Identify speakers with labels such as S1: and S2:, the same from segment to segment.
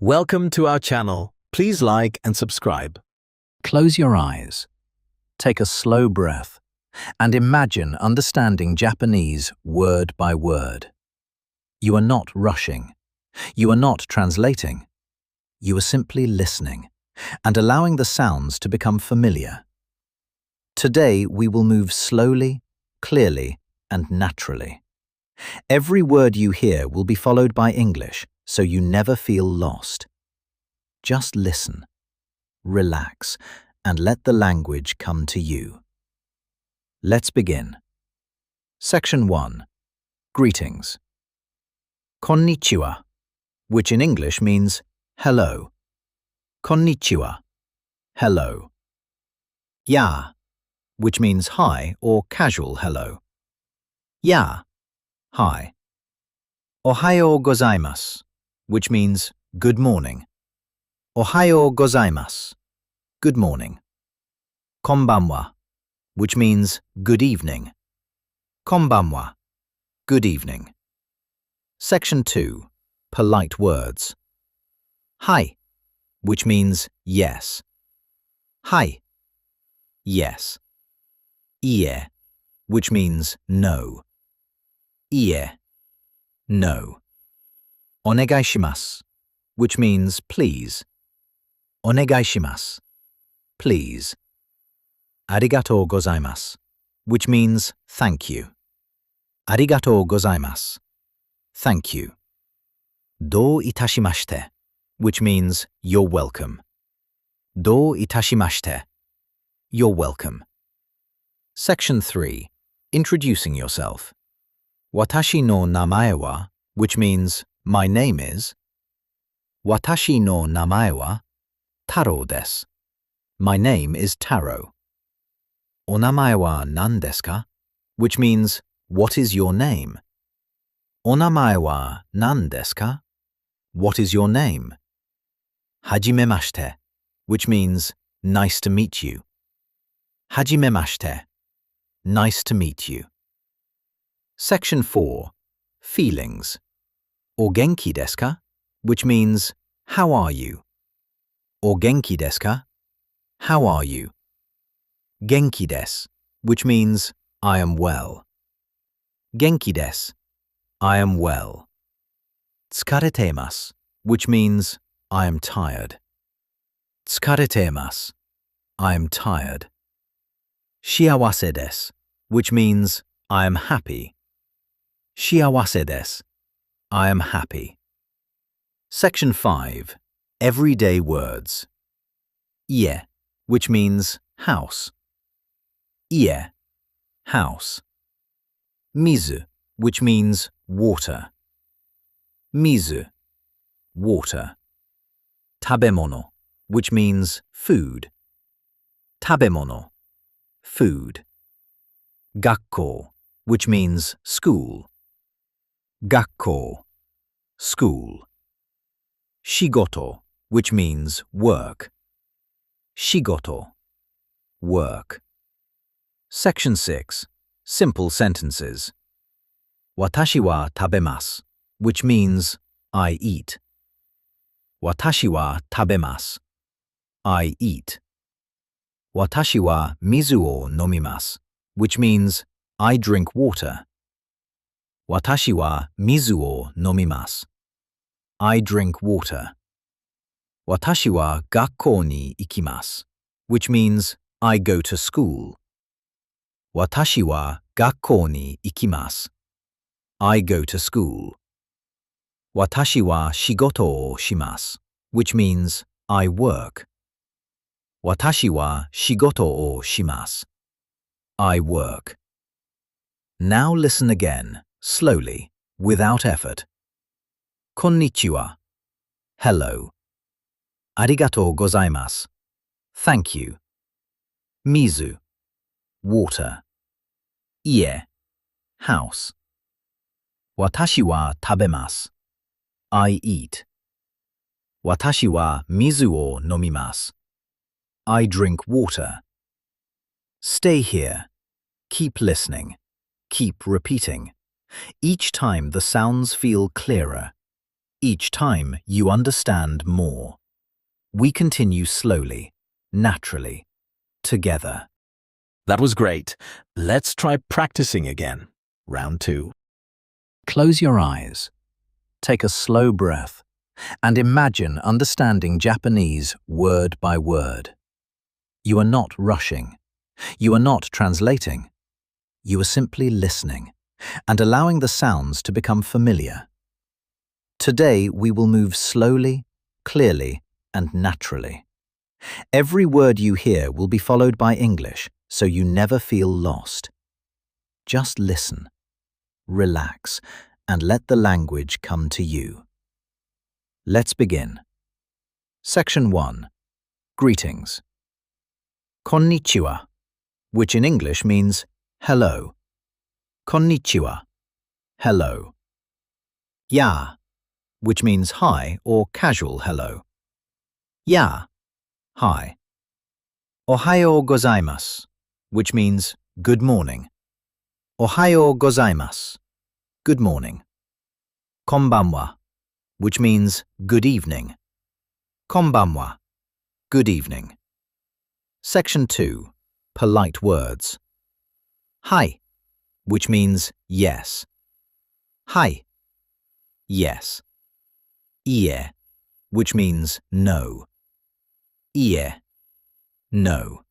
S1: Welcome to our channel. Please like and subscribe.
S2: Close your eyes, take a slow breath, and imagine understanding Japanese word by word. You are not rushing. You are not translating. You are simply listening and allowing the sounds to become familiar. Today we will move slowly, clearly, and naturally. Every word you hear will be followed by English, so you never feel lost. Just listen, relax, and let the language come to you. Let's begin. Section 1. Greetings. Konnichiwa, which in English means hello. Konnichiwa, hello. Ya, which means hi or casual hello. Ya, hi. Ohayou gozaimasu, which means good morning. Ohayou gozaimasu, good morning. Konbanwa, which means good evening. Konbanwa, good evening. Section 2. Polite words. Hai, which means yes. Hai, yes. Ie, which means no. Ie, no. Onegai shimasu, which means please. Onegai shimasu, please. Arigatou gozaimasu, which means thank you. Arigatou gozaimasu, thank you. Dou itashimashite, which means you're welcome. Dou itashimashite, you're welcome. Section 3. Introducing yourself. Watashi no namae wa, which means my name is. Watashi no namae wa Taro desu. My name is Taro. Onamae wa nan desu ka, which means what is your name? Onamae wa nan desu ka? What is your name? Hajimemashite, which means nice to meet you. Hajimemashite, nice to meet you. Section 4. Feelings. O genki desu ka, which means how are you? O genki desu ka? How are you? Genki desu, which means I am well. Genki desu, I am well. Tsukaretemasu, which means I am tired. Tsukaretemasu, I am tired. Shiawase desu, which means I am happy. Shiawase desu, I am happy. Section 5. Everyday words. Ie, which means house. Ie, house. Mizu, which means water. Mizu, water. Tabemono, which means food. Tabemono, food. Gakkou, which means school. Gakkou, school. Shigoto, which means work. Shigoto, work. Section 6. Simple sentences. Watashi wa tabemasu, which means I eat. Watashi wa tabemasu, I eat. Watashi wa mizu o nomimasu, which means I drink water. Watashi wa mizu o nomimasu, I drink water. Watashi wa gakkou ni ikimasu, which means I go to school. Watashi wa gakkou ni ikimasu, I go to school. Watashi wa shigoto o shimasu, which means I work. Watashi wa shigoto o shimasu, I work. Now listen again, slowly, without effort. Konnichiwa, hello. Arigatou gozaimasu, thank you. Mizu, water. Ie, house. Watashi wa tabemasu, I eat. Watashi wa mizu o nomimasu, I drink water. Stay here. Keep listening. Keep repeating. Each time the sounds feel clearer. Each time you understand more. We continue slowly, naturally, together.
S1: That was great. Let's try practicing again. Round 2.
S2: Close your eyes. Take a slow breath and imagine understanding Japanese word by word. You are not rushing. You are not translating. You are simply listening and allowing the sounds to become familiar. Today we will move slowly, clearly, and naturally. Every word you hear will be followed by English, so you never feel lost. Just listen, relax, and let the language come to you. Let's begin. Section 1. Greetings. Konnichiwa, which in English means hello. Konnichiwa, hello. Ya, which means hi or casual hello. Ya, hi. Ohayou gozaimasu, which means good morning. Ohayou gozaimasu, good morning. Konbanwa, which means good evening. Konbanwa, good evening. Section 2. Polite words. Hai, which means yes. Hai, yes. Ie, which means no. Ie, no.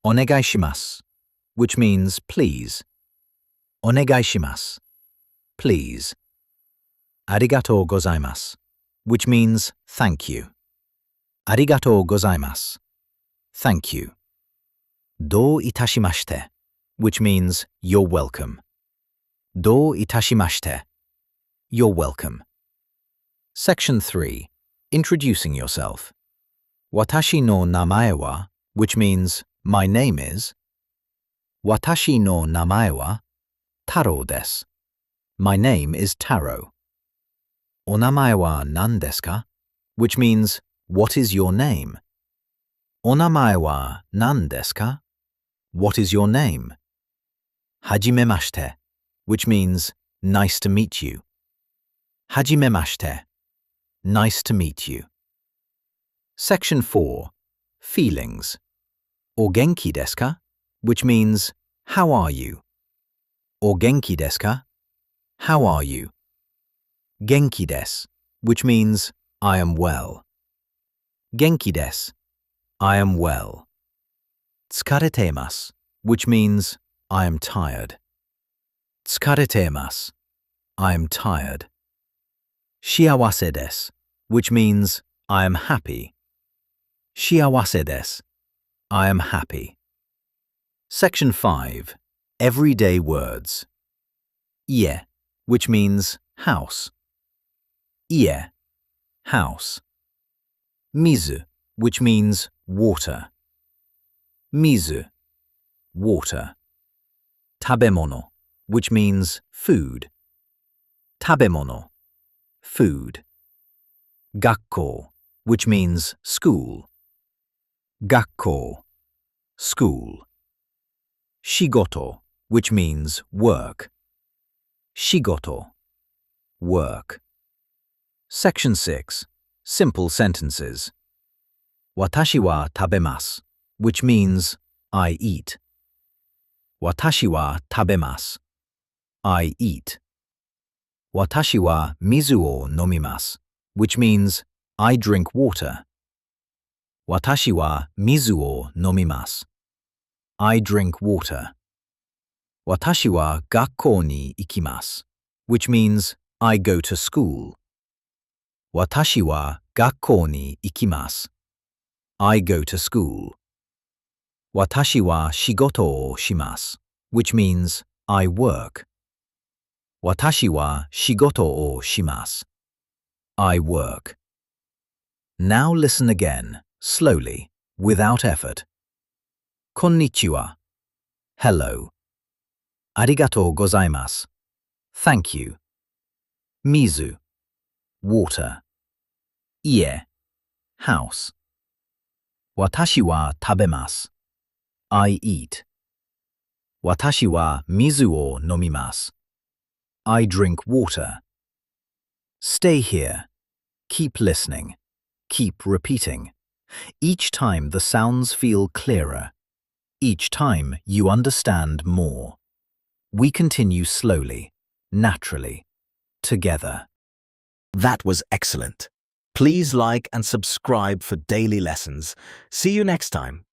S2: Onegaishimasu, which means please. Onegaishimasu, please. Arigatou gozaimasu, which means thank you. Arigatou gozaimasu, thank you. Dou itashimashite, which means you're welcome. Dou itashimashite, you're welcome. Section 3. Introducing yourself. Watashi no namae wa, which means my name is. Watashi no namae wa Taro desu. My name is Taro. Onamae wa nan desu ka, which means what is your name? Onamae wa nan desu ka? What is your name? Hajimemashite, which means nice to meet you. Hajimemashite, nice to meet you. Section 4. Feelings. O genki desu ka, which means how are you? O genki desu ka? How are you? Genki desu, which means I am well. Genki desu, I am well. Tsukaretemasu, which means I am tired. Tsukaretemasu, I am tired. Shiawase desu, which means I am happy. Shiawase desu, I am happy. Section 5. Everyday words. Ie, which means house. Ie, house. Mizu, which means water. Mizu, water. Tabemono, which means food. Tabemono, food. Gakkou, which means school. Gakkou, school. Shigoto, which means work. Shigoto, work. Section 6. Simple sentences. Watashi wa tabemasu, which means I eat. Watashi wa tabemasu, I eat. Watashi wa mizu o nomimasu, which means I drink water. Watashi wa mizu o nomimasu, I drink water. Watashi wa gakkou ni ikimasu, which means I go to school. Watashi wa gakkou ni ikimasu, I go to school. Watashi wa shigoto o shimasu, which means I work. Watashi wa shigoto o shimasu, I work. Now listen again, slowly, without effort. Konnichiwa, hello. Arigatou gozaimasu, thank you. Mizu, water. Ie, house. Watashi wa tabemasu, I eat. Watashi wa mizu o nomimasu, I drink water. Stay here. Keep listening. Keep repeating. Each time the sounds feel clearer. Each time you understand more. We continue slowly, naturally, together.
S1: That was excellent. Please like and subscribe for daily lessons. See you next time.